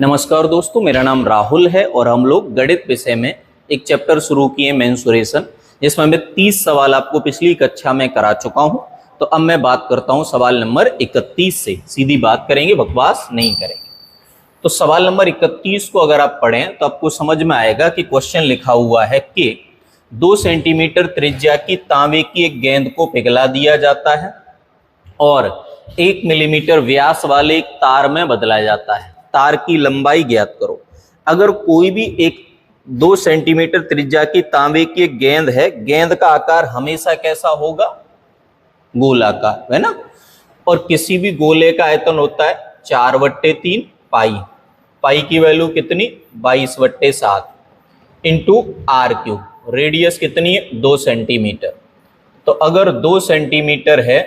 नमस्कार दोस्तों, मेरा नाम राहुल है और हम लोग गणित विषय में एक चैप्टर शुरू किए मेंसुरेशन, जिसमें मैं 30 सवाल आपको पिछली कक्षा में करा चुका हूं। तो अब मैं बात करता हूं सवाल नंबर 31 से। सीधी बात करेंगे, बकवास नहीं करेंगे। तो सवाल नंबर 31 को अगर आप पढ़ें तो आपको समझ में आएगा कि क्वेश्चन लिखा हुआ है कि 2 सेंटीमीटर त्रिज्या की तांबे की एक गेंद को पिघला दिया जाता है और 1 मिलीमीटर व्यास वाले एक तार में बदला जाता है। तार की लंबाई ज्ञात करो। अगर कोई भी एक 2 सेंटीमीटर त्रिज्या की तांबे की एक गेंद है, गेंद का आकार हमेशा कैसा होगा? गोलाकार, है ना। और किसी भी गोले का आयतन होता है 4/3 पाई। पाई की वैल्यू कितनी? 22/7 इंटू आर क्यूब। रेडियस कितनी है? 2 सेंटीमीटर। तो अगर 2 सेंटीमीटर है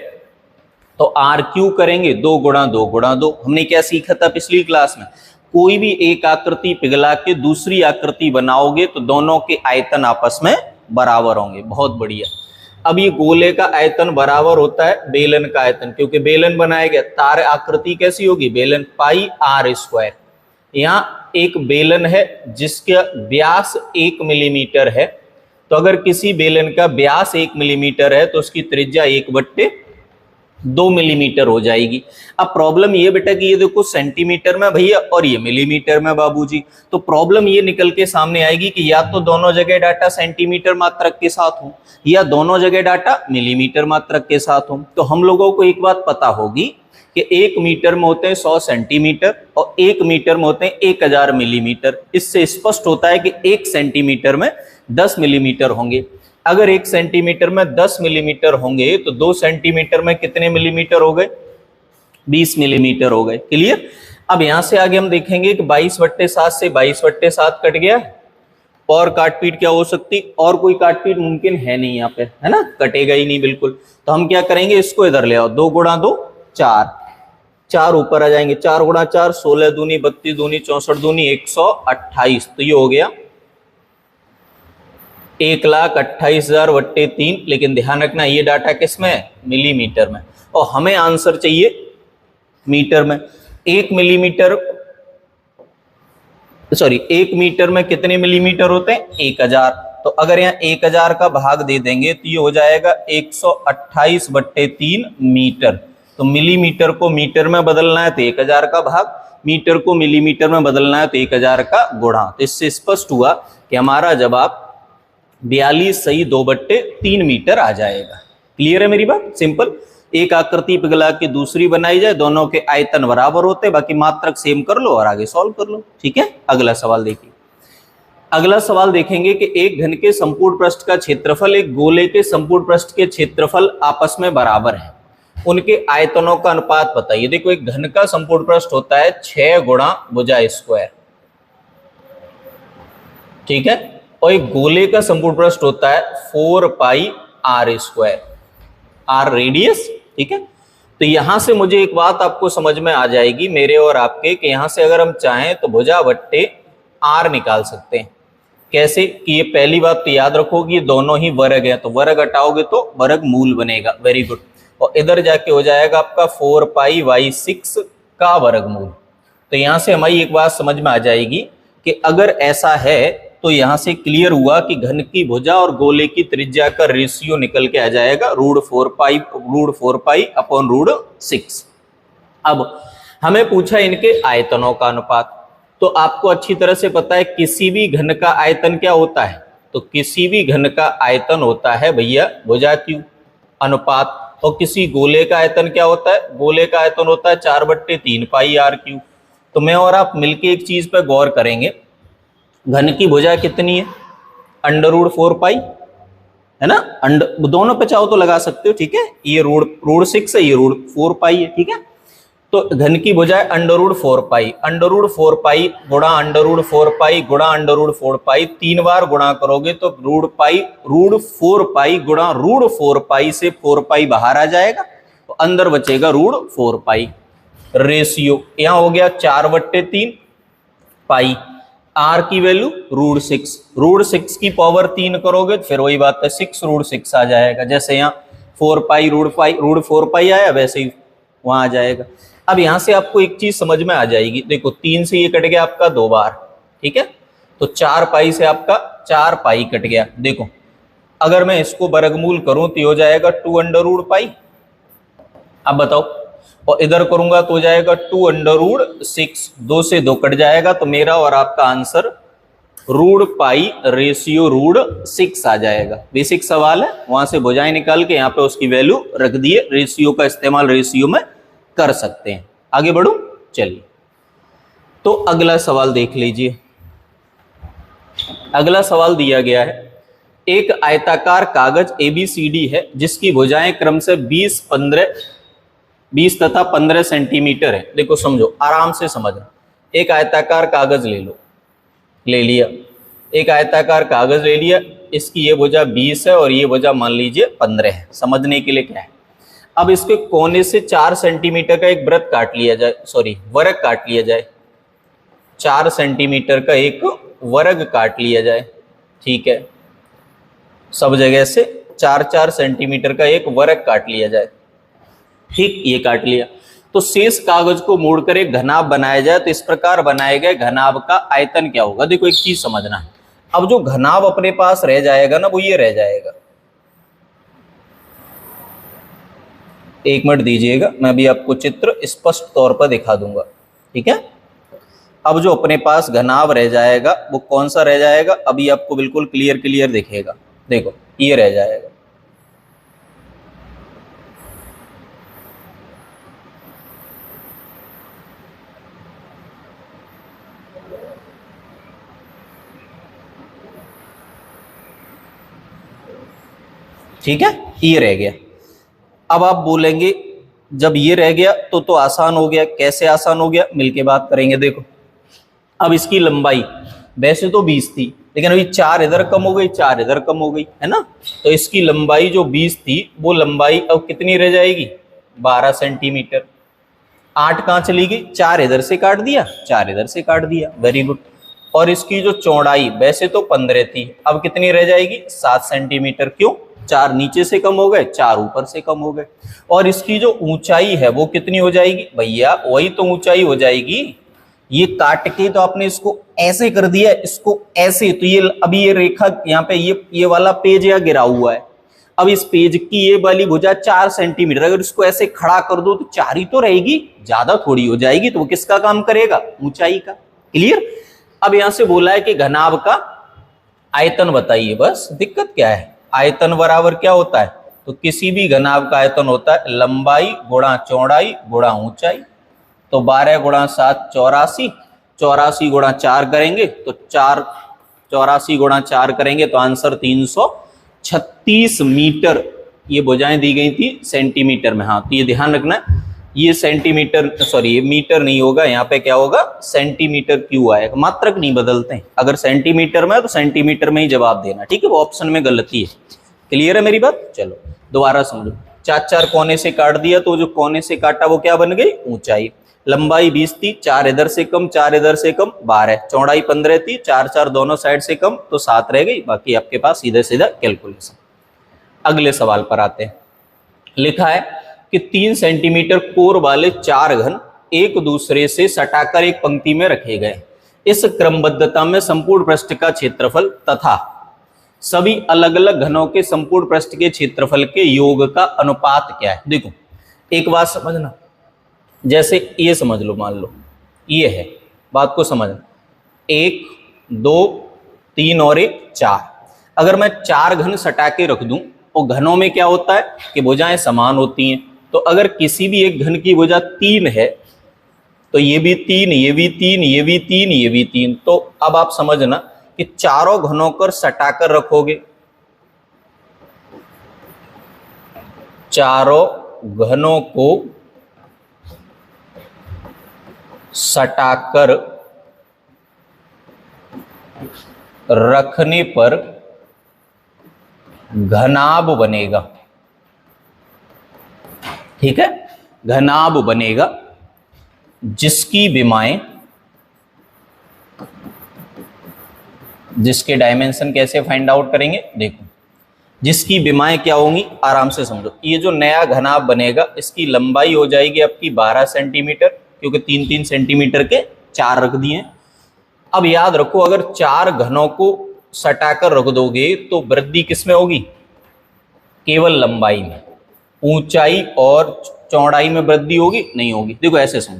तो आर क्यू करेंगे 2 गुणा 2 गुणा 2। हमने क्या सीखा था पिछली क्लास में? कोई भी एक आकृति पिघला के दूसरी आकृति बनाओगे तो दोनों के आयतन आपस में बराबर होंगे। बहुत बढ़िया। अब ये गोले का आयतन बराबर होता है बेलन का आयतन, क्योंकि बेलन बनाया गया। तार आकृति कैसी होगी? बेलन पाई आर स्क्वायर। यहाँ एक बेलन है जिसका व्यास 1 मिलीमीटर है। तो अगर किसी बेलन का व्यास 1 मिलीमीटर है तो उसकी त्रिज्या 1/2 मिलीमीटर हो जाएगी। अब प्रॉब्लम ये बेटा कि ये देखो सेंटीमीटर में भैया और ये मिलीमीटर में बाबूजी। तो प्रॉब्लम ये निकल के सामने आएगी कि या तो दोनों जगह डाटा सेंटीमीटर मात्रक के साथ हो या दोनों जगह डाटा मिलीमीटर मात्रक के साथ हो। तो हम लोगों को एक बात पता होगी कि 1 मीटर में होते हैं 100 सेंटीमीटर और 1 मीटर में होते हैं 1000 मिलीमीटर। इससे स्पष्ट होता है कि 1 सेंटीमीटर में 10 मिलीमीटर होंगे। अगर 1 सेंटीमीटर में 10 मिलीमीटर होंगे तो 2 सेंटीमीटर में कितने मिलीमीटर हो गए? 20 मिलीमीटर हो गए। क्लियर। अब यहां से आगे हम देखेंगे कि 22/7 से 22/7 कट गया और काटपीट क्या हो सकती? और कोई काटपीट मुमकिन है नहीं यहाँ पे, है ना। कटेगा ही नहीं बिल्कुल। तो हम क्या करेंगे, इसको इधर ले आओ। 2 गुणा 2 4, 4 ऊपर आ जाएंगे। 4 गुणा 4 16 दूनी 32 दूनी 64 दूनी 128। तो ये हो गया 1,28,000/3। लेकिन ध्यान रखना ये डाटा किस में है? मिलीमीटर में। और हमें आंसर चाहिए मीटर में। 1 मीटर में कितने मिलीमीटर होते हैं? 1000। तो अगर यहाँ 1000 का भाग दे देंगे तो ये हो जाएगा 128/3 मीटर। तो मिलीमीटर को मीटर में बदलना है तो 1000 का भाग, मीटर को मिलीमीटर में बदलना है तो 1000 का गुणा। तो इससे स्पष्ट हुआ कि हमारा जवाब 42 सही 2/3 मीटर आ जाएगा। क्लियर है मेरी बात? सिंपल। एक आकृति पिघला के दूसरी बनाई जाए, दोनों के आयतन बराबर होते, बाकी मात्रक सेम कर लो और आगे सॉल्व कर लो। ठीक है। अगला सवाल देखिए। अगला सवाल देखेंगे कि एक घन के संपूर्ण पृष्ठ का क्षेत्रफल एक गोले के संपूर्ण पृष्ठ के क्षेत्रफल आपस में बराबर है। उनके आयतनों का अनुपात बताइए। देखो, एक घन का संपूर्ण पृष्ठ होता है 6 गुणा भुजा स्क्वायर। ठीक है। और एक गोले का संपूर्ण पृष्ठ होता है 4 pi r square. R radius. ठीक है। तो यहां से मुझे एक बात आपको समझ में आ जाएगी मेरे और आपके, कि यहां से अगर हम चाहें तो भुजा बट्टे आर निकाल सकते हैं। कैसे? कि ये पहली बात तो याद रखो कि ये दोनों ही वर्ग है, तो वर्ग हटाओगे तो वर्ग मूल बनेगा। Very good. और इधर जाके हो जाएगा आपका 4 पाई y6 का वर्गमूल। तो यहां से हमारी एक बात समझ में आ जाएगी कि अगर ऐसा है तो यहां से क्लियर हुआ कि घन की भुजा और गोले की त्रिज्या का रेशियो निकल के आ जाएगा √4 पाई/√6। अब हमें पूछा इनके आयतनों का अनुपात। तो आपको अच्छी तरह से पता है किसी भी घन का आयतन क्या होता है? तो किसी भी घन का आयतन होता है भैया भुजा क्यू अनुपात। और किसी गोले का आयतन क्या होता है? गोले का आयतन होता है 4/3 पाई आर क्यू। तो मैं और आप मिलके एक चीज पर गौर करेंगे। घन की भुजा कितनी है? √4 पाई, है ना। दोनों पे चाहो तो लगा सकते हो। ठीक है। ये √6 है, ये √4 पाई है। ठीक है। तो घन की भुजा है √4 पाई। √4 पाई गुणा √4 पाई गुणा √4 पाई 3 बार गुणा करोगे तो √4 पाई गुणा √4 पाई से 4 पाई बाहर आ जाएगा, तो अंदर बचेगा √4 पाई। रेशियो यहां हो गया 4/3 पाई। आर की वैल्यू √6 की पावर 3 करोगे तो फिर वही बात है 6√6 आ जाएगा। जैसे यहाँ 4 पाई √4 पाई आया वैसे ही वहां आ जाएगा। अब यहां से आपको एक चीज समझ में आ जाएगी, देखो 3 से ये कट गया आपका 2 बार, ठीक है, तो 4 पाई से आपका 4 पाई कट गया। देखो अगर मैं इसको वर्गमूल करूं तो हो जाएगा 2 अंडर रूट पाई। अब बताओ, और इधर करूंगा तो हो जाएगा 2 अंडर रूट 6, 2 से 2 कट जाएगा, तो मेरा और आपका answer root pi ratio root 6 आ जाएगा। बेसिक सवाल है, वहां से भुजाएं निकाल के यहाँ पे उसकी वैल्यू रख दिए, रेशियो का इस्तेमाल रेशियो में कर सकते हैं। आगे बढ़ो, चलिए तो अगला सवाल देख लीजिए। अगला सवाल दिया गया है, एक आयताकार कागज ABCD है जिसकी भुजाएं क्रम से 20 तथा 15 सेंटीमीटर है। देखो समझो, आराम से समझना। एक आयताकार कागज ले लिया, एक आयताकार कागज ले लिया, इसकी ये भुजा 20 है और ये भुजा मान लीजिए 15 है। समझने के लिए क्या है, अब इसके कोने से 4 सेंटीमीटर का एक वृत्त काट लिया जाए, सॉरी वर्ग काट लिया जाए, 4 सेंटीमीटर का एक वर्ग काट लिया जाए, ठीक है, सब जगह से 4-4 सेंटीमीटर का एक वर्ग काट लिया जाए, ठीक, ये काट लिया। तो शेष कागज को मोड़कर एक घनाभ बनाया जाए, तो इस प्रकार बनाए गए घनाभ का आयतन क्या होगा। देखो एक चीज समझना है, अब जो घनाभ अपने पास रह जाएगा ना, वो ये रह जाएगा। एक मिनट दीजिएगा, मैं अभी आपको चित्र स्पष्ट तौर पर दिखा दूंगा, ठीक है। अब जो अपने पास घनाभ रह जाएगा वो कौन सा रह जाएगा, अभी आपको बिल्कुल क्लियर दिखेगा। देखो ये रह जाएगा, ठीक है, ये रह गया। अब आप बोलेंगे जब ये रह गया तो आसान हो गया। कैसे आसान हो गया, मिलके बात करेंगे। देखो अब इसकी लंबाई वैसे तो 20 थी, लेकिन अभी 4 इधर कम हो गई, 4 इधर कम हो गई, है ना, तो इसकी लंबाई जो 20 थी वो लंबाई अब कितनी रह जाएगी, 12 सेंटीमीटर। 8 कहाँ चली गई, 4 इधर से काट दिया, 4 इधर से काट दिया, वेरी गुड। और इसकी जो चौड़ाई वैसे तो 15 थी, अब कितनी रह जाएगी, 7 सेंटीमीटर। क्यों, 4 नीचे से कम हो गए, 4 ऊपर से कम हो गए। और इसकी जो ऊंचाई है वो कितनी हो जाएगी, भैया वही तो ऊंचाई हो जाएगी। ये काट के तो आपने इसको ऐसे कर दिया, इसको ऐसे, तो ये अभी ये रेखा यहाँ पे ये वाला पेज यहाँ गिरा हुआ है। अब इस पेज की ये वाली भुजा 4 सेंटीमीटर, अगर इसको ऐसे खड़ा कर दो तो 4 ही तो रहेगी, ज्यादा थोड़ी हो जाएगी। तो वो किसका काम करेगा, ऊंचाई का। क्लियर। अब यहां से बोला है कि घनाभ का आयतन बताइए, बस दिक्कत क्या है, आयतन बराबर क्या होता है, तो किसी भी घनाभ का आयतन होता है लंबाई गुणा चौड़ाई गुणा ऊंचाई। तो 12 गुणा 7 84, 84 गुणा 4 करेंगे तो 84 गुणा 4 करेंगे तो आंसर 336 मीटर। ये भुजाएं दी गई थी सेंटीमीटर में, हाँ, तो ये ध्यान रखना, ये सेंटीमीटर, सॉरी ये मीटर नहीं होगा, यहाँ पे क्या होगा, सेंटीमीटर क्यों आएगा, मात्रक नहीं बदलते हैं। अगर सेंटीमीटर में है तो सेंटीमीटर में ही जवाब देना, ठीक है, वो ऑप्शन में गलती है। क्लियर है मेरी बात, चलो दोबारा समझो। 4-4 कोने से काट दिया, तो जो कोने से काटा वो क्या बन गई, ऊंचाई। लंबाई 20 थी, 4 इधर से कम 4 इधर से कम 12, चौड़ाई 15 थी, 4-4 दोनों साइड से कम तो 7 रह गई। बाकी आपके पास सीधे सीधा कैलकुलेशन। अगले सवाल पर आते हैं। लिखा है कि 3 सेंटीमीटर कोर वाले 4 घन एक दूसरे से सटाकर एक पंक्ति में रखे गए। इस क्रमबद्धता में संपूर्ण पृष्ठ का क्षेत्रफल तथा सभी अलग अलग घनों के संपूर्ण पृष्ठ के क्षेत्रफल के योग का अनुपात क्या है। देखो एक बात समझना, जैसे ये समझ लो, मान लो ये है, बात को समझना, 1 2 3 और 1 4। अगर मैं 4 घन सटा के रख दूं, और घनों में क्या होता है कि भुजाएं समान होती हैं, तो अगर किसी भी एक घन की भुजा 3 है तो ये भी 3, ये भी 3, ये भी 3, ये भी 3। तो अब आप समझना कि चारों घनों को सटाकर रखोगे, चारों घनों को सटाकर रखने पर घनाभ बनेगा, ठीक है, घनाभ बनेगा जिसकी विमाएं, जिसके डायमेंशन कैसे फाइंड आउट करेंगे, देखो जिसकी विमाएं क्या होंगी, आराम से समझो। ये जो नया घनाभ बनेगा इसकी लंबाई हो जाएगी आपकी 12 सेंटीमीटर, क्योंकि 3-3 सेंटीमीटर के 4 रख दिए। अब याद रखो, अगर 4 घनों को सटाकर रख दोगे तो वृद्धि किसमें होगी, केवल लंबाई में। ऊंचाई और चौड़ाई में वृद्धि होगी नहीं होगी। देखो ऐसे समझो,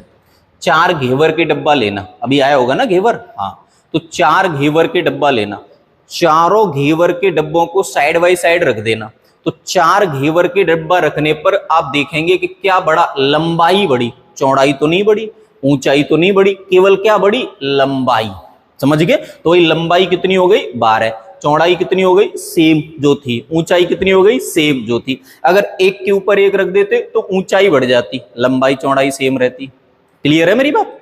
4 घेवर के डब्बा लेना, अभी आया होगा ना घेवर, हाँ, तो 4 घेवर के डब्बा लेना, चारों घेवर के डब्बों को साइड बाय साइड रख देना। तो 4 घेवर के डब्बा रखने पर आप देखेंगे कि क्या बढ़ा, लंबाई बढ़ी, चौड़ाई तो नहीं बढ़ी, ऊंचाई तो नहीं बढ़ी, केवल क्या बढ़ी, लंबाई। समझ गए? तो वही लंबाई कितनी हो गई, 12, चौड़ाई कितनी हो गई, सेम जो थी, ऊंचाई कितनी हो गई, सेम जो थी। अगर एक के ऊपर एक रख देते तो ऊंचाई बढ़ जाती, लंबाई चौड़ाई सेम रहती। क्लियर है मेरी बात?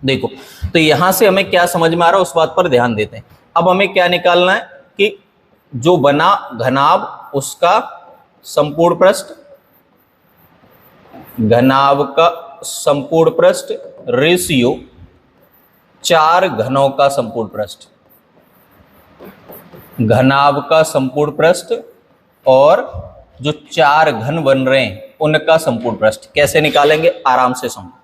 देखो, तो यहां से हमें क्या समझ में आ रहा है उस बात पर ध्यान देते हैं। अब हमें क्या निकालना है कि जो बना घनाभ उसका संपूर्ण पृष्ठ, घनाभ का संपूर्ण पृष्ठ रेशियो 4 घनों का संपूर्ण पृष्ठ, घनाभ का संपूर्ण पृष्ठ और जो 4 घन बन रहे हैं उनका संपूर्ण पृष्ठ। कैसे निकालेंगे, आराम से समझो।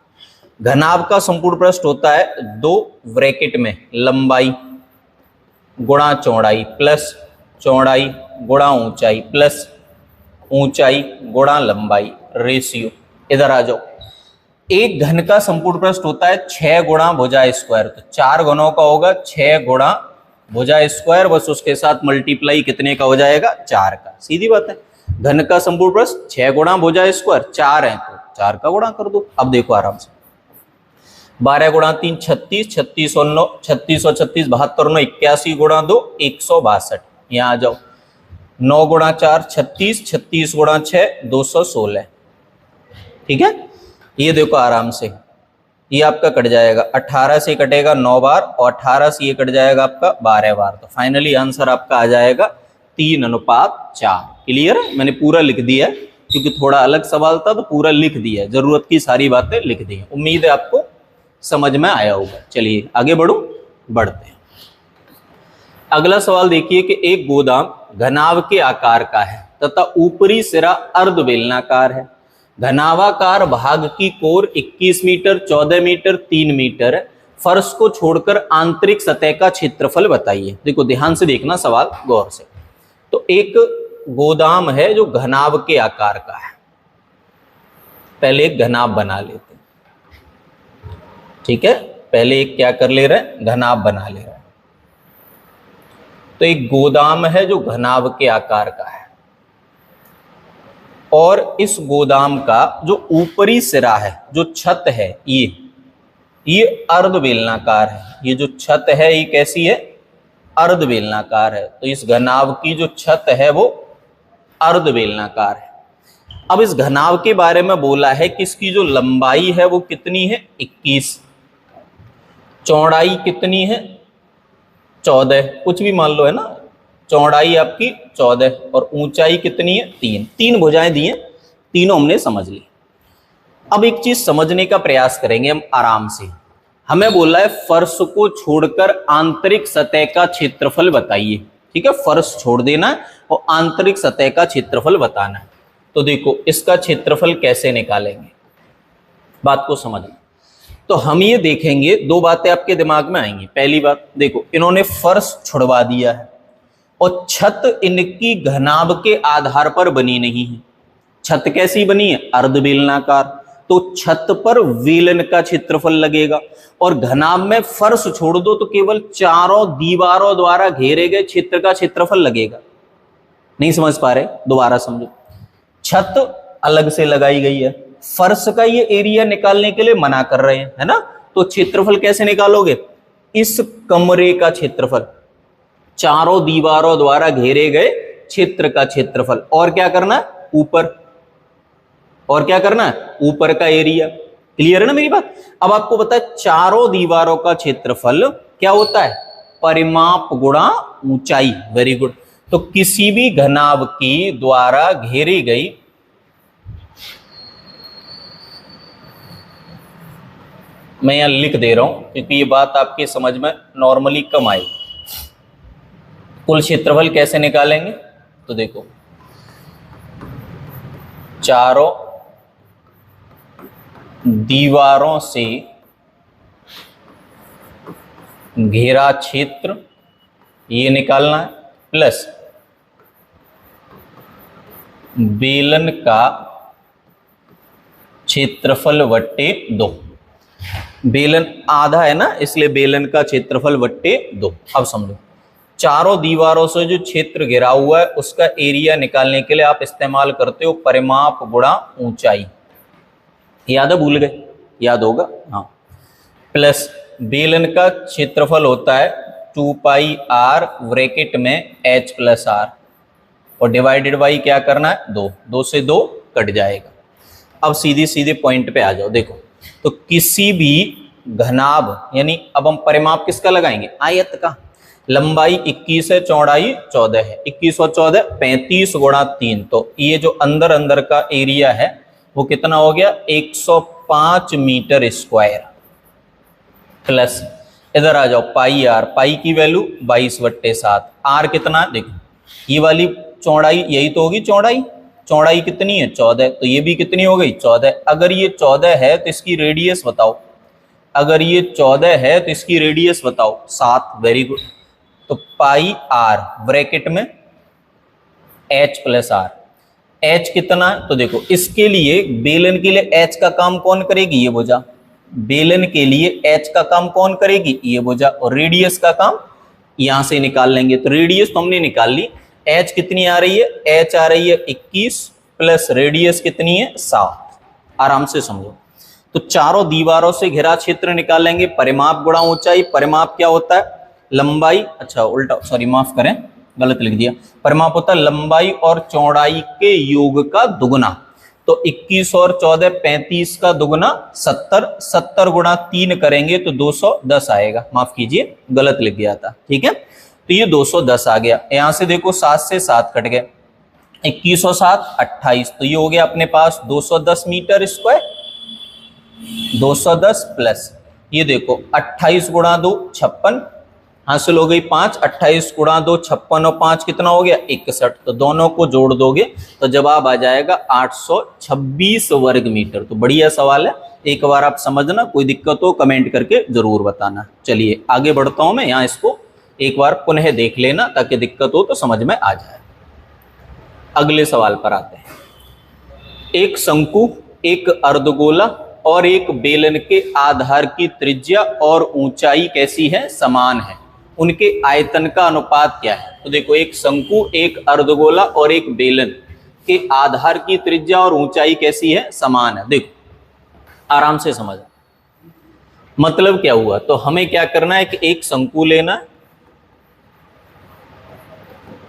घनाभ का संपूर्ण पृष्ठ होता है 2 ब्रैकेट में लंबाई गुणा चौड़ाई प्लस चौड़ाई गुणा ऊंचाई प्लस ऊंचाई गुणा लंबाई रेशियो। इधर आ जाओ, एक घन का संपूर्ण पृष्ठ होता है 6 गुणा भुजा स्क्वायर, तो 4 घनों का होगा 6 गुणा भुजा स्क्वायर, बस उसके साथ मल्टीप्लाई कितने का हो जाएगा, 4 का। सीधी बात है, घन का संपूर्ण पृष्ठ 6 गुणा भुजा स्क्वायर, 4 है तो 4 का गुणा कर दो। अब देखो आराम से, 12 गुणा 3 36, 36 और 9 36 और 36 72, 9 81 गुणा 2 162। यहाँ आ जाओ, 9 गुणा 4 36, 36 गुणा 6 216। ठीक है, ये देखो आराम से, ये आपका कट जाएगा, 18 से कटेगा 9 बार और 18 से ये कट जाएगा आपका 12 बार। तो फाइनली आंसर आपका आ जाएगा 3:4। क्लियर है? मैंने पूरा लिख दिया क्योंकि थोड़ा अलग सवाल था तो पूरा लिख दिया, जरूरत की सारी बातें लिख दी। उम्मीद है आपको समझ में आया होगा। चलिए आगे बढ़ते हैं। अगला सवाल देखिए कि एक गोदाम घनाभ के आकार का है तथा ऊपरी सिरा अर्धबेलनाकार है। घनाभाकार भाग की कोर 21 मीटर, 14 मीटर, 3 मीटर है। फर्श को छोड़कर आंतरिक सतह का क्षेत्रफल बताइए। देखो ध्यान से देखना सवाल गौर से। तो एक गोदाम है जो घनाभ के आकार का है, पहले एक घनाभ बना लेते हैं। ठीक है, पहले एक क्या कर ले रहे हैं, घनाभ बना ले रहे हैं। तो एक गोदाम है जो घनाभ के आकार का है और इस गोदाम का जो ऊपरी सिरा है, जो छत है, ये अर्धबेलनाकार है। ये जो छत है ये कैसी है, अर्धबेलनाकार है। तो इस घनाभ की जो छत है वो अर्धबेलनाकार है। अब इस घनाभ के बारे में बोला है कि इसकी जो लंबाई है वो कितनी है, 21, चौड़ाई कितनी है, 14, कुछ भी मान लो है ना, चौड़ाई आपकी 14 और ऊंचाई कितनी है, 3 भुजाएं दी हैं, तीनों हमने समझ ली। अब एक चीज समझने का प्रयास करेंगे हम आराम से। हमें बोला है फर्श को छोड़कर आंतरिक सतह का क्षेत्रफल बताइए। ठीक है, फर्श छोड़ देना है और आंतरिक सतह का क्षेत्रफल बताना है। तो देखो इसका क्षेत्रफल कैसे निकालेंगे, बात को समझना। तो हम ये देखेंगे, 2 बातें आपके दिमाग में आएंगी। पहली बात, देखो इन्होंने फर्श छुड़वा दिया है और छत इनकी घनाभ के आधार पर बनी नहीं है। छत कैसी बनी है, अर्धबेलनाकार, तो छत पर वेलन का क्षेत्रफल लगेगा और घनाभ में फर्श छोड़ दो तो केवल चारों दीवारों द्वारा घेरे गए क्षेत्र का क्षेत्रफल लगेगा। नहीं समझ पा रहे, दोबारा समझो। छत अलग से लगाई गई है, फर्श का ये एरिया निकालने के लिए मना कर रहे हैं, है ना। तो क्षेत्रफल कैसे निकालोगे, इस कमरे का क्षेत्रफल, चारों दीवारों द्वारा घेरे गए क्षेत्र का क्षेत्रफल, और क्या करना है, ऊपर, और क्या करना है, ऊपर का एरिया। क्लियर है ना मेरी बात। अब आपको पता है चारों दीवारों का क्षेत्रफल क्या होता है, परिमाप गुणा ऊंचाई। Very good. तो किसी भी घनाभ की द्वारा घेरी गई मैं यहां लिख दे रहा हूं क्योंकि ये बात आपके समझ में नॉर्मली कम आई। कुल क्षेत्रफल कैसे निकालेंगे, तो देखो चारों दीवारों से घेरा क्षेत्र ये निकालना है, प्लस बेलन का क्षेत्रफल बट्टे 2। बेलन आधा है ना, इसलिए बेलन का क्षेत्रफल बट्टे 2। अब समझो, चारों दीवारों से जो क्षेत्र घिरा हुआ है उसका एरिया निकालने के लिए आप इस्तेमाल करते हो परिमाप गुणा ऊंचाई। याद है, भूल गए? याद होगा, हाँ। प्लस बेलन का क्षेत्रफल होता है 2 पाई r ब्रैकेट में h प्लस r, और डिवाइडेड बाई क्या करना है 2, 2 से 2 कट जाएगा। अब सीधे सीधे पॉइंट पे आ जाओ। देखो, तो किसी भी घनाभ, यानी अब हम परिमाप किसका लगाएंगे? आयत का। लंबाई 21 है, चौड़ाई 14 है, 21 और 14 35 गुणा 3, तो ये जो अंदर अंदर का एरिया है वो कितना हो गया? 105 मीटर स्क्वायर। प्लस इधर आ जाओ, पाई आर, पाई की वैल्यू 22/7, आर कितना है? देखो ये वाली चौड़ाई यही तो होगी चौड़ाई, चौड़ाई कितनी है? 14, तो ये भी कितनी हो गई? 14। अगर ये 14 है तो इसकी रेडियस बताओ, अगर ये 14 है तो इसकी रेडियस बताओ, 7। Very good. तो पाई आर ब्रैकेट में h प्लस आर, h कितना है? तो देखो इसके लिए, बेलन के लिए h का काम कौन करेगी? ये भुजा। बेलन के लिए h का काम कौन करेगी? ये भुजा। और रेडियस का काम यहां से निकाल लेंगे। तो रेडियस तो हमने निकाल ली, h कितनी आ रही है? h आ रही है 21 प्लस रेडियस कितनी है? 7। आराम से समझो। तो चारों दीवारों से घिरा क्षेत्र निकालेंगे, परिमाप गुणा ऊंचाई। परिमाप क्या होता है? लंबाई, अच्छा उल्टा, सॉरी माफ करें, गलत लिख दिया। परिमाप होता है लंबाई और चौड़ाई के योग का दुगुना। तो 21 और 14 35 का दुगुना 70, 70 गुणा 3 करेंगे तो 210 आएगा। माफ कीजिए, गलत लिख गया था, ठीक है। तो ये 210 आ गया। यहां से देखो 7 से 7 कट गए, 21 और 7 28, तो ये हो गया अपने पास 210 मीटर स्क्वायर। 210 प्लस ये देखो 28 गुणा 2 56, हासिल हो गई 5। 28 गुणा 2 56 और 5 कितना हो गया? 61। तो दोनों को जोड़ दोगे तो जवाब आ जाएगा 826 वर्ग मीटर। तो बढ़िया सवाल है, एक बार आप समझना, कोई दिक्कत हो कमेंट करके जरूर बताना। चलिए आगे बढ़ता हूं मैं, यहाँ इसको एक बार पुनः देख लेना ताकि दिक्कत हो तो समझ में आ जाए। अगले सवाल पर आते हैं। एक शंकु, एक अर्धगोला और एक बेलन के आधार की त्रिज्या और ऊंचाई कैसी है? समान है। उनके आयतन का अनुपात क्या है? तो देखो, एक शंकु, एक अर्धगोला और एक बेलन के आधार की त्रिज्या और ऊंचाई कैसी है? समान है। देखो आराम से समझ, मतलब क्या हुआ? तो हमें क्या करना है कि एक शंकु लेना है,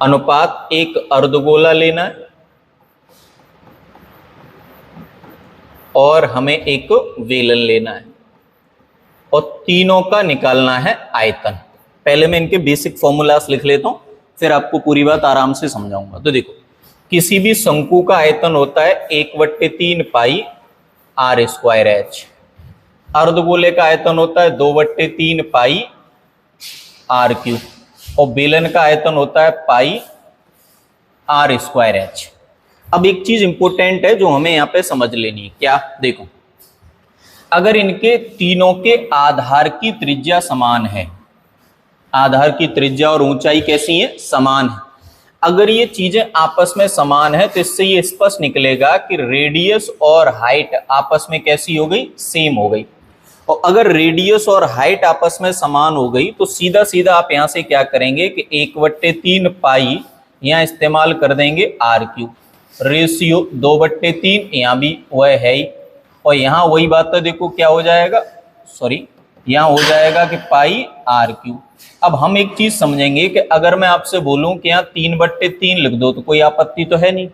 अनुपात एक अर्धगोला लेना है, और हमें एक बेलन लेना है, और तीनों का निकालना है आयतन। पहले मैं इनके बेसिक फॉर्मूलास लिख लेता हूं, फिर आपको पूरी बात आराम से समझाऊंगा। तो देखो, किसी भी शंकु का आयतन होता है 1/3 पाई आर स्क्वायर एच। अर्धगोले का आयतन होता है 2/3 पाई आर क्यूब, और बेलन का आयतन होता है पाई आर स्क्वायर एच। अब एक चीज इंपॉर्टेंट है जो हमें यहाँ पे समझ लेनी है। क्या? देखो, अगर इनके तीनों के आधार की त्रिज्या समान है, आधार की त्रिज्या और ऊंचाई कैसी है? समान है। अगर ये चीजें आपस में समान है तो इससे ये स्पष्ट निकलेगा कि रेडियस और हाइट आपस में कैसी हो गई? सेम हो गई। और अगर रेडियस और हाइट आपस में समान हो गई तो सीधा सीधा आप यहां से क्या करेंगे कि 1/3 पाई यहां इस्तेमाल कर देंगे आर क्यूब, रेशियो 2/3 यहां भी वह है ही, और यहां वही बात है। देखो क्या हो जाएगा, सॉरी यहां हो जाएगा कि पाई आर क्यूब। अब हम एक चीज समझेंगे कि अगर मैं आपसे बोलूं कि यहाँ 3/3 लिख दो तो कोई आपत्ति तो है नहीं।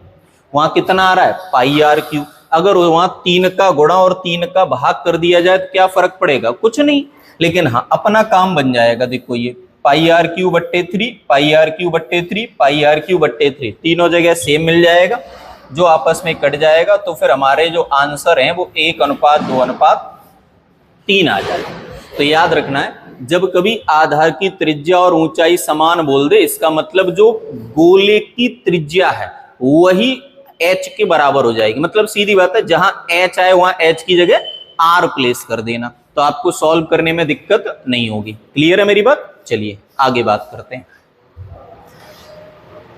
वहां कितना आ रहा है? पाई आर क्यूब। अगर वहां 3 का गुणा और 3 का भाग कर दिया जाए तो क्या फर्क पड़ेगा? कुछ नहीं। लेकिन हाँ, अपना काम बन जाएगा। देखो ये पाई आर क्यूब बट्टे 3, पाई आर क्यूब बट्टे 3, पाई आर क्यूब बट्टे 3, तीनों जगह सेम मिल जाएगा, जो आपस में कट जाएगा। तो फिर हमारे जो आंसर हैं वो 1:2:3 आ जाएगा। तो याद रखना है, जब कभी आधार की त्रिज्या और ऊंचाई समान बोल दे, इसका मतलब जो गोले की त्रिज्या है वही h के बराबर हो जाएगी। मतलब सीधी बात है, जहां h आए वहां h की जगह r प्लेस कर देना, तो आपको सॉल्व करने में दिक्कत नहीं होगी। क्लियर है मेरी बात? चलिए आगे बात करते हैं।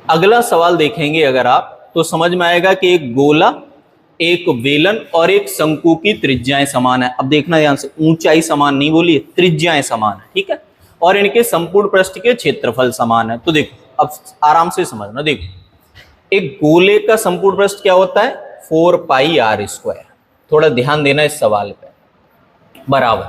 अगला सवाल देखेंगे अगर आप, तो समझ में आएगा कि एक गोला, एक बेलन और एक शंकु की त्रिज्याएं समान है। अब देखना ध्यान से, ऊंचाई समान नहीं बोलिए, त्रिज्याएं समान है, ठीक है, और इनके संपूर्ण पृष्ठ के क्षेत्रफल समान है। तो देखो, अब आराम से समझना। देखो, एक गोले का संपूर्ण पृष्ठ क्या होता है? 4 पाई r स्क्वायर। थोड़ा ध्यान देना इस सवाल पे, बराबर।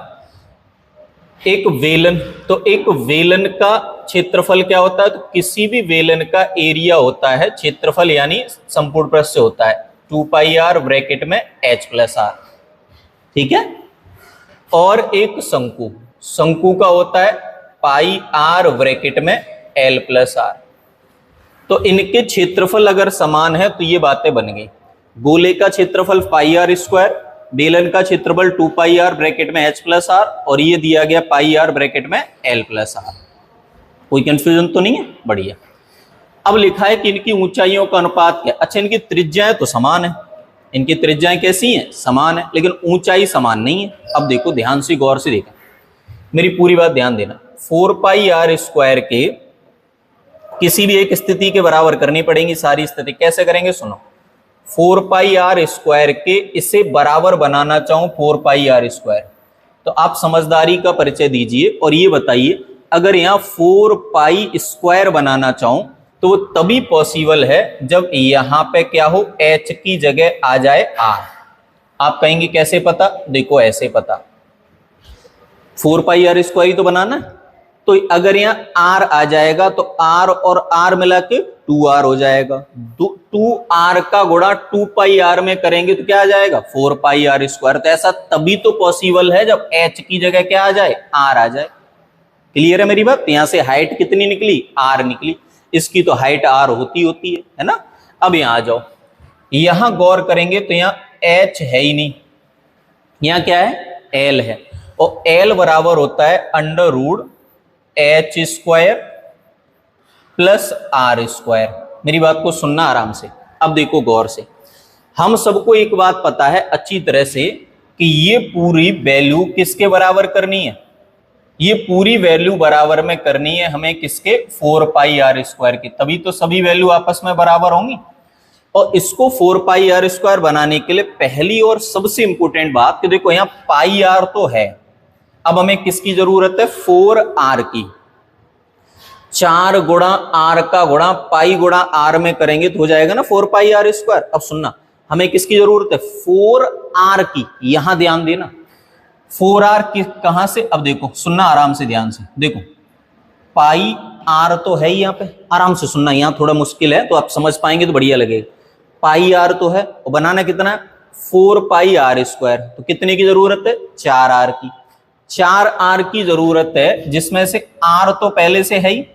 एक वेलन, तो एक वेलन का क्षेत्रफल क्या होता है? तो किसी भी वेलन का एरिया होता है क्षेत्रफल, यानी संपूर्ण पृष्ठ से होता है 2 पाई r ब्रैकेट में h प्लस r, ठीक है। और एक शंकु, शंकु का होता है पाई r ब्रैकेट में l प्लस r। तो इनके क्षेत्रफल अगर समान है तो ये बातें बन गई। गोले का क्षेत्रफल पाई r स्क्वायर, बेलन का क्षेत्रफल 2 पाई r ब्रैकेट में h प्लस r, और ये दिया गया पाई r ब्रैकेट में l प्लस r। कोई कंफ्यूजन तो नहीं है? बढ़िया। अब लिखा है कि इनकी ऊंचाइयों का अनुपात क्या? अच्छा, इनकी त्रिज्याएं तो समान है, इनकी त्रिज्याएं कैसी हैं? समान है, लेकिन ऊंचाई समान नहीं है। अब देखो ध्यान से, गौर से देखा, मेरी पूरी बात ध्यान देना। 4 पाई r स्क्वायर के किसी भी एक स्थिति के बराबर करनी पड़ेगी सारी स्थिति। कैसे करेंगे? सुनो, 4 पाई r स्क्वायर के इसे बराबर बनाना चाहूं 4 पाई r स्क्वायर, तो आप समझदारी का परिचय दीजिए और ये बताइए, अगर यहाँ 4 पाई स्क्वायर बनाना चाहूं तो वो तभी पॉसिबल है जब यहां पे क्या हो? h की जगह आ जाए r। आप कहेंगे कैसे पता? देखो ऐसे पता, 4 पाई r स्क्वायर ही तो बनाना है, तो अगर यहाँ r आ जाएगा तो r और r मिला के 2r हो जाएगा। 2r का गुणा 2 पाई r में करेंगे तो क्या आ जाएगा? 4 पाई r स्क्वायर। तो ऐसा तभी तो पॉसिबल है जब h की जगह क्या आ जाए? r आ जाए। क्लियर है मेरी बात? यहां से हाइट कितनी निकली? r निकली। इसकी तो हाइट r होती है ना। अब यहां आ जाओ, यहां गौर करेंगे तो यहाँ h है ही नहीं, यहाँ क्या है? l है, और l बराबर होता है under root h square plus r square. मेरी बात को सुनना आराम से। अब देखो गौर से, हम सबको एक बात पता है अच्छी तरह से कि ये पूरी वैल्यू किसके बराबर करनी है? ये पूरी वैल्यू बराबर में करनी है हमें किसके? 4 पाई r स्क्वायर की, तभी तो सभी वैल्यू आपस में बराबर होंगी। और इसको 4 पाई r स्क्वायर बनाने के लिए पहली और सबसे इंपॉर्टेंट बात कि देखो यहाँ पाई r तो है, अब हमें किसकी जरूरत है? 4r की। 4 गुणा r का गुणा पाई गुणा r में करेंगे तो हो जाएगा ना 4 पाई r स्क्वायर। अब सुनना, हमें किसकी जरूरत है? 4r की। यहां ध्यान देना, 4r की कहां से? अब देखो सुनना आराम से, ध्यान से देखो, पाई r तो है यहाँ पे, आराम से सुनना, यहाँ थोड़ा मुश्किल है तो आप समझ पाएंगे तो बढ़िया लगेगा। पाई r तो है, और बनाना कितना है? 4 पाई r स्क्वायर। तो कितने की जरूरत है? 4r की। 4r की जरूरत है, जिसमें से r तो पहले से है ही,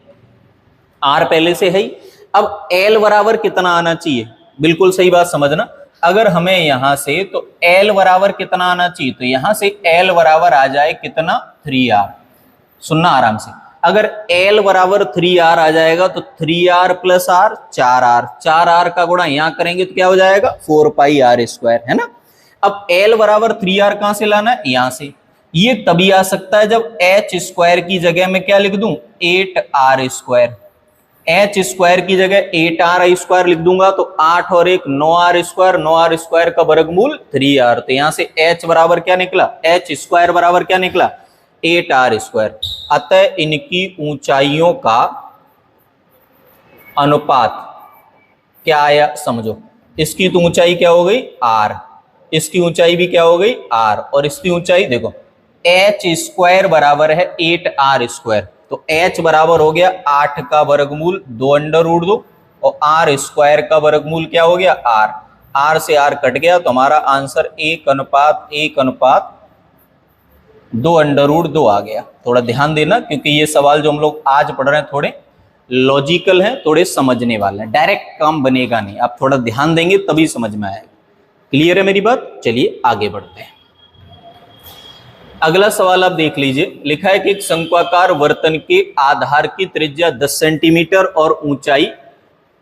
r पहले से है ही। अब l बराबर कितना आना चाहिए? बिल्कुल सही बात समझना, अगर हमें यहां से तो l बराबर कितना आना चाहिए? तो यहां से l बराबर आ जाए कितना? 3r। सुनना आराम से, अगर l बराबर 3r आ जाएगा तो 3r plus r 4r, 4r का गुणा यहां करेंगे तो क्या हो जाएगा? 4 पाई r स्क्वायर, है ना। अब l बराबर 3r कहां से लाना है? यहां से। ये तभी आ सकता है जब h स्क्वायर की जगह में क्या लिख दूं? 8r square. h स्क्वायर की जगह 8r स्क्वायर लिख दूंगा तो 8 और 1 9r स्क्वायर, 9r स्क्वायर का वर्गमूल 3r। तो यहां से h बराबर क्या निकला? h स्क्वायर बराबर क्या निकला? 8r square. अतः इनकी ऊंचाइयों का अनुपात क्या आया? समझो, इसकी तो ऊंचाई क्या हो गई? r, इसकी ऊंचाई भी क्या हो गई? r, और इसकी ऊंचाई देखो, h स्क्वायर बराबर है 8r स्क्वायर, तो h बराबर हो गया 8 का वर्गमूल 2 अंडर रूट 2, और r स्क्वायर का वर्गमूल क्या हो गया? r। r से r कट गया तो हमारा आंसर 1:1:2 अंडर रूट 2 आ गया। थोड़ा ध्यान देना, क्योंकि ये सवाल जो हम लोग आज पढ़ रहे हैं थोड़े लॉजिकल हैं, थोड़े समझने वाले हैं, डायरेक्ट काम बनेगा नहीं, आप थोड़ा ध्यान देंगे तभी समझ में आएगा। क्लियर है मेरी बात? चलिए आगे बढ़ते हैं। अगला सवाल आप देख लीजिए, लिखा है कि एक शंक्वाकार वर्तन के आधार की त्रिज्या 10 सेंटीमीटर और ऊंचाई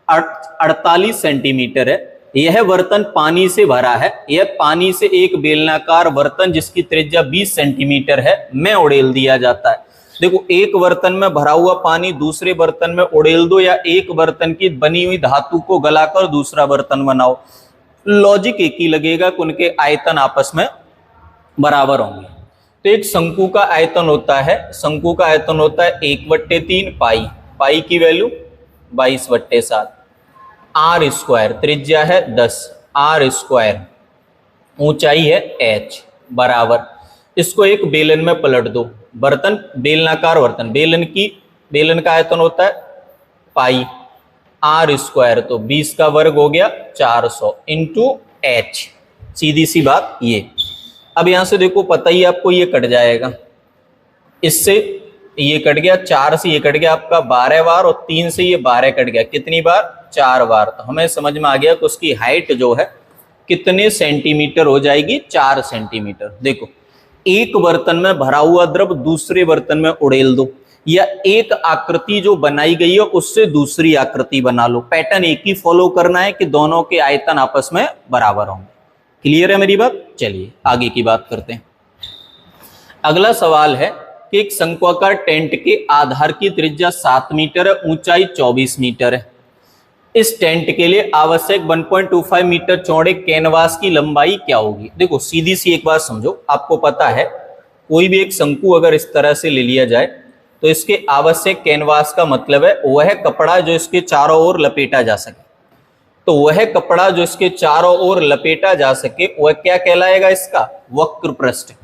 48 सेंटीमीटर है। यह वर्तन पानी से भरा है। यह पानी से एक बेलनाकार वर्तन जिसकी त्रिज्या 20 सेंटीमीटर है में उड़ेल दिया जाता है। देखो, एक बर्तन में भरा हुआ पानी दूसरे बर्तन में उड़ेल दो, या एक बर्तन की बनी हुई धातु को गलाकर दूसरा बर्तन बनाओ, लॉजिक एक ही लगेगा कि उनके आयतन आपस में बराबर होंगे। तो एक शंकु का आयतन होता है, शंकु का आयतन होता है 1/3 पाई, पाई की वैल्यू 22/7, आर स्क्वायर, त्रिज्या है 10, आर स्क्वायर, ऊंचाई है h, बराबर। इसको एक बेलन में पलट दो, बर्तन बेलनाकार बर्तन, बेलन का आयतन होता है पाई, आर स्क्वायर तो 20 का वर्ग हो गया 400 इंटू h, सीधी सी बात ये। अब यहां से देखो, पता ही आपको ये कट जाएगा, इससे ये कट गया, 4 से ये कट गया आपका 12 बार, और 3 से ये 12 कट गया, कितनी बार? 4 बार। तो हमें समझ में आ गया कि उसकी हाइट जो है कितने सेंटीमीटर हो जाएगी? 4 सेंटीमीटर। देखो, एक बर्तन में भरा हुआ द्रव दूसरे बर्तन में उड़ेल दो, या एक आकृति जो बनाई गई है उससे दूसरी आकृति बना लो, पैटर्न एक ही फॉलो करना है कि दोनों के आयतन आपस में बराबर होंगे। क्लियर है मेरी बात? चलिए आगे की बात करते हैं। अगला सवाल है कि एक शंक्वाकार टेंट के आधार की त्रिज्या 7 मीटर है, ऊंचाई 24 मीटर है। इस टेंट के लिए आवश्यक 1.25 मीटर चौड़े कैनवास की लंबाई क्या होगी? देखो, सीधी सी एक बात समझो, आपको पता है कोई भी एक शंकु अगर इस तरह से ले लिया जाए तो इसके आवश्यक कैनवास का मतलब है वह कपड़ा जो इसके चारों ओर लपेटा जा सके। तो वह कपड़ा जो इसके चारों ओर लपेटा जा सके वह क्या कहलाएगा? इसका वक्र पृष्ठ।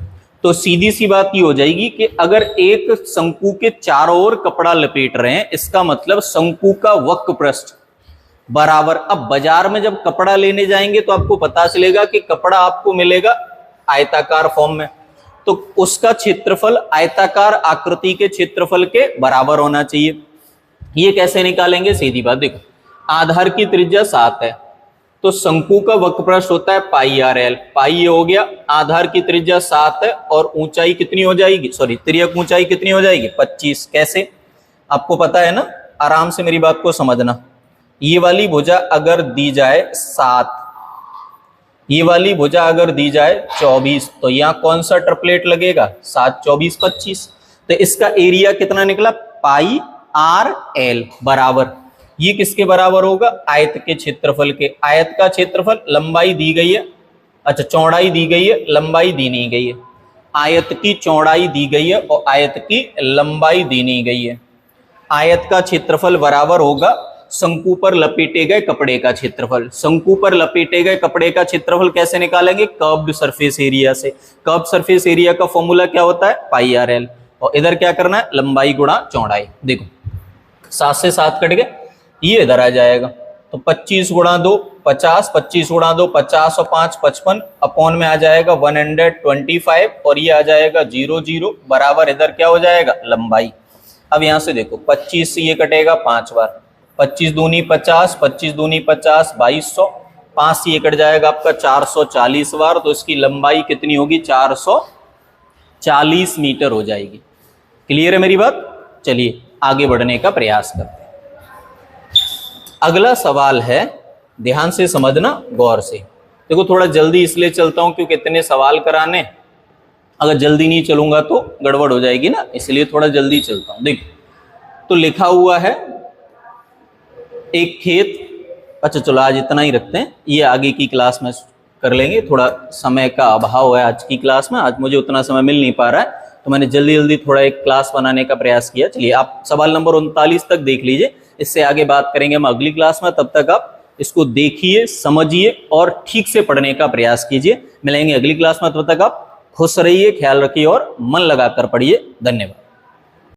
तो सीधी सी बात ये हो जाएगी कि अगर एक शंकु के चारों ओर कपड़ा लपेट रहे हैं, इसका मतलब शंकु का वक्र पृष्ठ बराबर। अब बाजार में जब कपड़ा लेने जाएंगे तो आपको पता चलेगा कि कपड़ा आपको मिलेगा आयताकार फॉर्म में, तो उसका क्षेत्रफल आयताकार आकृति के क्षेत्रफल के बराबर होना चाहिए। ये कैसे निकालेंगे? सीधी बात, देखो, आधार की त्रिज्या 7 है, तो शंकु का वक्र पृष्ठ होता है पाई आर एल, पाई ये हो गया, आधार की त्रिज्या 7 है, और ऊंचाई कितनी हो जाएगी? तिर्यक ऊंचाई कितनी हो जाएगी? 25। कैसे? आपको पता है ना, आराम से मेरी बात को समझना। ये वाली भुजा अगर दी जाए 7, ये वाली भुजा अगर दी जाए 24, तो यहाँ कौन सा ट्रिपलेट लगेगा? 7, 24, 25। तो इसका एरिया कितना निकला? पाई आर एल बराबर, ये किसके बराबर होगा? आयत के क्षेत्रफल के। आयत का क्षेत्रफल, लंबाई दी गई है, अच्छा चौड़ाई दी गई है, लंबाई दी नहीं गई है। आयत की चौड़ाई दी गई है और आयत की लंबाई दी नहीं गई है। आयत का क्षेत्रफल बराबर होगा शंकु पर लपेटे गए कपड़े का क्षेत्रफल। शंकु पर लपेटे गए कपड़े का क्षेत्रफल कैसे निकालेंगे? कर्व्ड सरफेस एरिया से। कर्व्ड सरफेस एरिया का फॉर्मूला क्या होता है? पाई आर एल। और इधर क्या करना है? लंबाई गुणा चौड़ाई। देखो, 7 से 7 कट गए, ये इधर आ जाएगा, तो 25 गुणा 2 50, 25 गुणा 2 50 और 5 55, अपॉन में आ जाएगा 125, और ये आ जाएगा 0 0 बराबर, इधर क्या हो जाएगा? लंबाई। अब यहां से देखो, 25 से ये कटेगा 5 बार, 25 दूनी 50, 25 दूनी 50, 2200, 5 से ये कट जाएगा आपका 440 बार, तो इसकी लंबाई कितनी होगी? 440 मीटर हो जाएगी। क्लियर है मेरी बात? चलिए आगे बढ़ने का प्रयास करते हैं। अगला सवाल है, ध्यान से समझना, गौर से। देखो, थोड़ा जल्दी इसलिए चलता हूं क्योंकि इतने सवाल कराने, अगर जल्दी नहीं चलूंगा तो गड़बड़ हो जाएगी ना, इसलिए थोड़ा जल्दी चलता हूं। देखो, तो लिखा हुआ है एक खेत, अच्छा चलो आज इतना ही रखते हैं, ये आगे की क्लास में कर लेंगे, थोड़ा समय का अभाव है आज की क्लास में, आज मुझे उतना समय मिल नहीं पा रहा है, तो मैंने जल्दी जल्दी थोड़ा एक क्लास बनाने का प्रयास किया। चलिए आप सवाल नंबर 39 तक देख लीजिए, इससे आगे बात करेंगे हम अगली क्लास में। तब तक आप इसको देखिए, समझिए और ठीक से पढ़ने का प्रयास कीजिए। मिलेंगे अगली क्लास में, तब तक आप खुश रहिए, ख्याल रखिए और मन लगाकर पढ़िए। धन्यवाद।